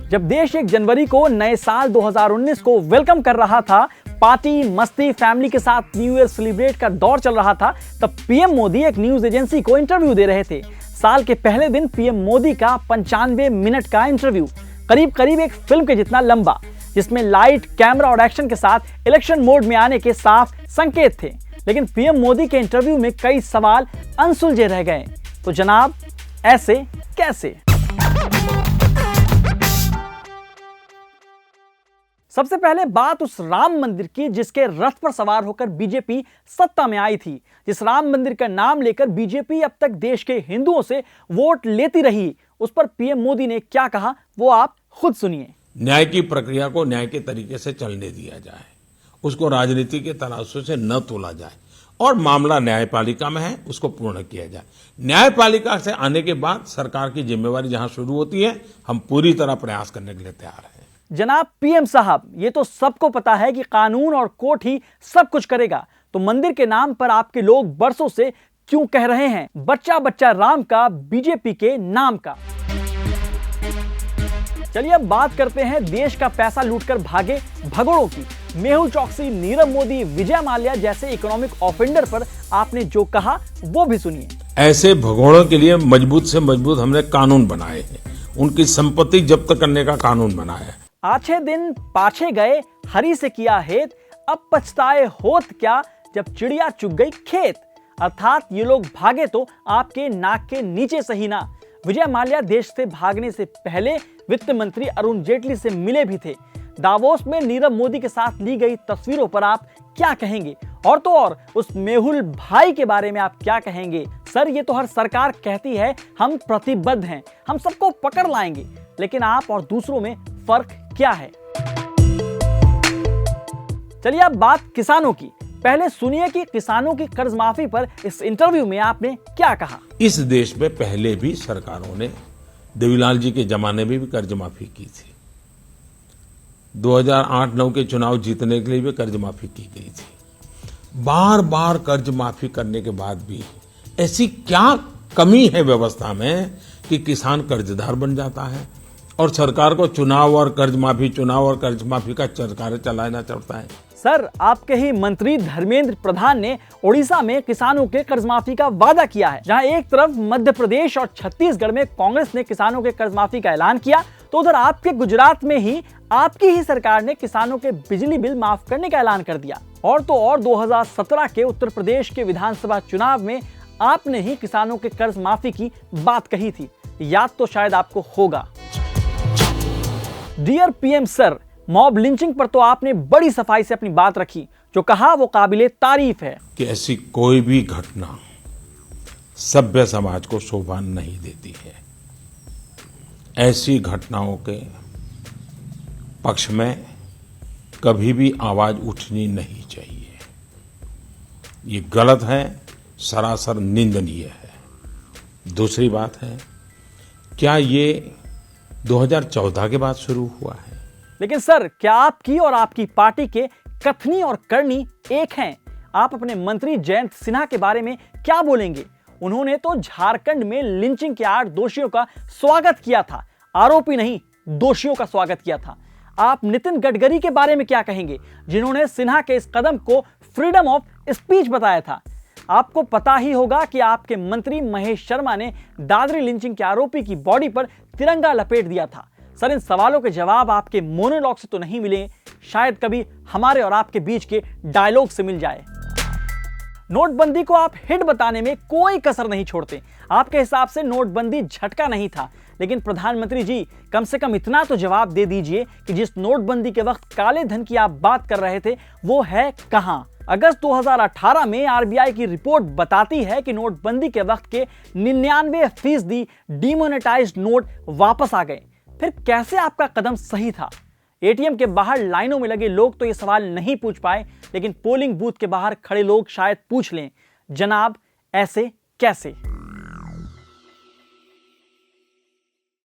जब देश 1 जनवरी को नए साल 2019 को वेलकम कर रहा था, पार्टी मस्ती फैमिली के साथ न्यू ईयर सेलिब्रेट का दौर चल रहा था, तब पीएम मोदी एक न्यूज एजेंसी को इंटरव्यू दे रहे थे। साल के पहले दिन पीएम मोदी का 95 मिनट का इंटरव्यू, करीब करीब एक फिल्म के जितना लंबा, जिसमें लाइट, कैमरा और एक्शन के साथ इलेक्शन मोड में आने के साफ संकेत थे। लेकिन पीएम मोदी के इंटरव्यू में कई सवाल अनसुलझे रह गए। तो जनाब, ऐसे कैसे? सबसे पहले बात उस राम मंदिर की जिसके रथ पर सवार होकर बीजेपी सत्ता में आई थी। जिस राम मंदिर का नाम लेकर बीजेपी अब तक देश के हिंदुओं से वोट लेती रही, उस पर पीएम मोदी ने क्या कहा, वो आप खुद सुनिए। न्याय की प्रक्रिया को न्याय के तरीके से चलने दिया जाए, उसको राजनीति के तराजू से न तोला जाए, और मामला न्यायपालिका में है उसको पूर्ण किया जाए। न्यायपालिका से आने के बाद सरकार की जिम्मेवारी जहां शुरू होती है, हम पूरी तरह प्रयास करने के लिए तैयार हैं। जनाब पीएम साहब, ये तो सबको पता है कि कानून और कोर्ट ही सब कुछ करेगा, तो मंदिर के नाम पर आपके लोग बरसों से क्यों कह रहे हैं बच्चा बच्चा राम का बीजेपी के नाम का? चलिए अब बात करते हैं देश का पैसा लूटकर भागे भगोड़ों की। मेहुल चौकसी, नीरव मोदी, विजय माल्या जैसे इकोनॉमिक ऑफेंडर पर आपने जो कहा वो भी सुनिए। ऐसे भगोड़ों के लिए मजबूत से मजबूत हमने कानून बनाए हैं, उनकी संपत्ति जब्त करने का कानून बनाया है। आछे दिन पाछे गए, हरी से किया हेत, अब पछताए होत क्या, जब चिड़िया चुग गई खेत। अर्थात ये लोग भागे तो आपके नाक के नीचे सही ना। विजय माल्या देश से भागने से पहले वित्त मंत्री अरुण जेटली से मिले भी थे। दावोस में नीरव मोदी के साथ ली गई तस्वीरों पर आप क्या कहेंगे? और तो और उस मेहुल भाई के बारे में आप क्या कहेंगे? सर, ये तो हर सरकार कहती है हम प्रतिबद्ध हैं, हम सबको पकड़ लाएंगे, लेकिन आप और दूसरों में फर्क क्या है? चलिए अब बात किसानों की। पहले सुनिए कि किसानों की कर्ज माफी पर इस इंटरव्यू में आपने क्या कहा। इस देश में पहले भी सरकारों ने, देवीलाल जी के जमाने में भी कर्ज माफी की थी। 2008-9 के चुनाव जीतने के लिए भी कर्ज माफी की गई थी। बार बार कर्ज माफी करने के बाद भी ऐसी क्या कमी है व्यवस्था में कि किसान कर्जदार बन जाता है और सरकार को चुनाव और कर्ज माफी का सरकार चलाना चलता है। सर, आपके ही मंत्री धर्मेंद्र प्रधान ने ओडिशा में किसानों के कर्ज माफी का वादा किया है। जहां एक तरफ मध्य प्रदेश और छत्तीसगढ़ में कांग्रेस ने किसानों के कर्ज माफी का ऐलान किया, तो उधर आपके गुजरात में ही आपकी ही सरकार ने किसानों के बिजली बिल माफ करने का ऐलान कर दिया। और तो और 2017 के उत्तर प्रदेश के विधानसभा चुनाव में आपने ही किसानों के कर्ज माफी की बात कही थी, याद तो शायद आपको होगा। Dear PM sir, mob lynching पर तो आपने बड़ी सफाई से अपनी बात रखी, जो कहा वो काबिले तारीफ है कि ऐसी कोई भी घटना सभ्य समाज को शोभा नहीं देती है। ऐसी घटनाओं के पक्ष में कभी भी आवाज उठनी नहीं चाहिए। ये गलत है, सरासर निंदनीय है। दूसरी बात है, क्या ये 2014 के बाद शुरू हुआ है? लेकिन सर, क्या आपकी और आपकी पार्टी के कथनी और करनी एक हैं? आप अपने मंत्री जयंत सिन्हा के बारे में क्या बोलेंगे? उन्होंने तो झारखंड में लिंचिंग के 8 दोषियों का स्वागत किया था, आरोपी नहीं, दोषियों का स्वागत किया था। आप नितिन गडकरी के बारे में क्या कहेंगे, जिन्होंने सिन्हा के इस कदम को फ्रीडम ऑफ स्पीच बताया था? आपको पता ही होगा कि आपके मंत्री महेश शर्मा ने दादरी लिंचिंग के आरोपी की बॉडी पर तिरंगा लपेट दिया था। सर, इन सवालों के जवाब आपके मोनोलॉग से तो नहीं मिले, शायद कभी हमारे और आपके बीच के डायलॉग से मिल जाए। नोटबंदी को आप हिट बताने में कोई कसर नहीं छोड़ते। आपके हिसाब से नोटबंदी झटका नहीं था, लेकिन प्रधानमंत्री जी, कम से कम इतना तो जवाब दे दीजिए कि जिस नोटबंदी के वक्त काले धन की आप बात कर रहे थे, वो है कहां? अगस्त 2018 में आरबीआई की रिपोर्ट बताती है कि नोटबंदी के वक्त के 99% डिमोनेटाइज्ड नोट वापस आ गए। फिर कैसे आपका कदम सही था? एटीएम के बाहर लाइनों में लगे लोग तो ये सवाल नहीं पूछ पाए, लेकिन पोलिंग बूथ के बाहर खड़े लोग शायद पूछ लें, जनाब ऐसे कैसे?